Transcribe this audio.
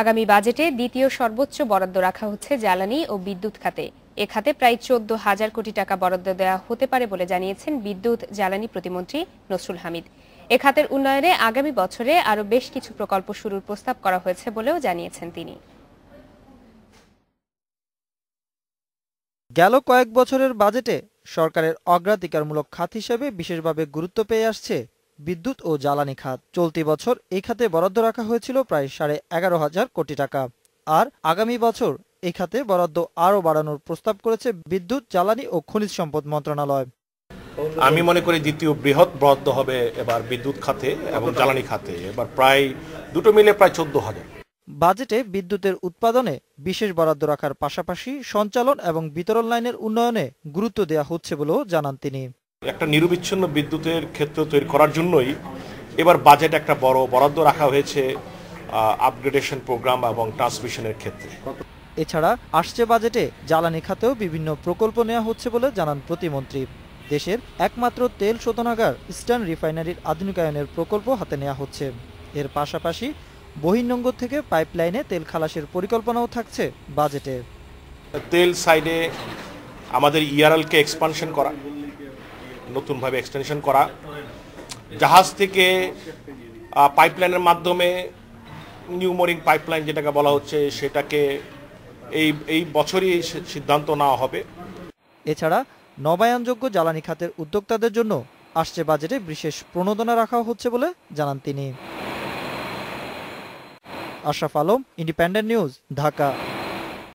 আগামী বাজেটে দ্বিতীয় সর্বোচ্চ বরাদ্দ রাখা হচ্ছে জ্বালানি ও বিদ্যুৎ খাতে। এ খাতে প্রায় 14,000 কোটি টাকা বরাদ্দ দেওয়া হতে পারে বলে জানিয়েছেন বিদ্যুৎ জ্বালানি প্রতিমন্ত্রী নসরুল হামিদ। এ খাতের উন্নয়নে আগামী বছরে আরও বেশ কিছু প্রকল্প শুরুর প্রস্তাব করা হয়েছে বলেও জানিয়েছেন তিনি। গেল কয়েক বছরের বাজেটে সরকারের অগ্রাধিকারমূলক খাত হিসেবে বিশেষভাবে গুরুত্ব পেয়ে আসছে বিদ্যুৎ ও জ্বালানি খাত। চলতি বছর এই খাতে বরাদ্দ রাখা হয়েছিল প্রায় 11,500 কোটি টাকা। আর আগামী বছর এই খাতে বরাদ্দ আরও বাড়ানোর প্রস্তাব করেছে বিদ্যুৎ জ্বালানি ও খনিজ সম্পদ মন্ত্রণালয়। আমি মনে করি দ্বিতীয় বৃহৎ বরাদ্দ হবে এবার বিদ্যুৎ খাতে এবং জ্বালানি খাতে, এবার প্রায় দুটো মিলে প্রায় 14,000। বাজেটে বিদ্যুতের উৎপাদনে বিশেষ বরাদ্দ রাখার পাশাপাশি সঞ্চালন এবং বিতরণ লাইনের উন্নয়নে গুরুত্ব দেওয়া হচ্ছে বলেও জানান তিনি। একটা নিরবিচ্ছিন্ন বিদ্যুতের ক্ষেত্র তৈরি করার জন্যই এবার বাজেট একটা বড় বরাদ্দ রাখা হয়েছে আপগ্রেডেশন প্রোগ্রাম এবং ট্রান্সমিশনের ক্ষেত্রে। এছাড়া আসছে বাজেটে জ্বালানি খাতেও বিভিন্ন প্রকল্প নেওয়া হচ্ছে বলে জানান প্রতিমন্ত্রী। দেশের একমাত্র তেল শোধনাগার ইস্টার্ন রিফাইনারির আধুনিকায়নের প্রকল্প হাতে নেওয়া হচ্ছে। এর পাশাপাশি বহির্নোঙর থেকে পাইপলাইনে তেল খালাসের পরিকল্পনাও থাকছে বাজেটে। তেল সাইডে আমাদের ইআরএলকে এক্সপানশন করা, নতুনভাবে এক্সটেনশন করা, জাহাজ থেকে পাইপলাইনের মাধ্যমে নিউ মোরিং পাইপলাইন যেটাকে বলা হচ্ছে সেটাকে এই বছরই সিদ্ধান্ত নেওয়া হবে। এছাড়া নবায়নযোগ্য জ্বালানি খাতের উদ্যোক্তাদের জন্য আসছে বাজেটে বিশেষ প্রণোদনা রাখা হচ্ছে বলে জানান তিনি। Ashraf Alam, independent news, Dhaka.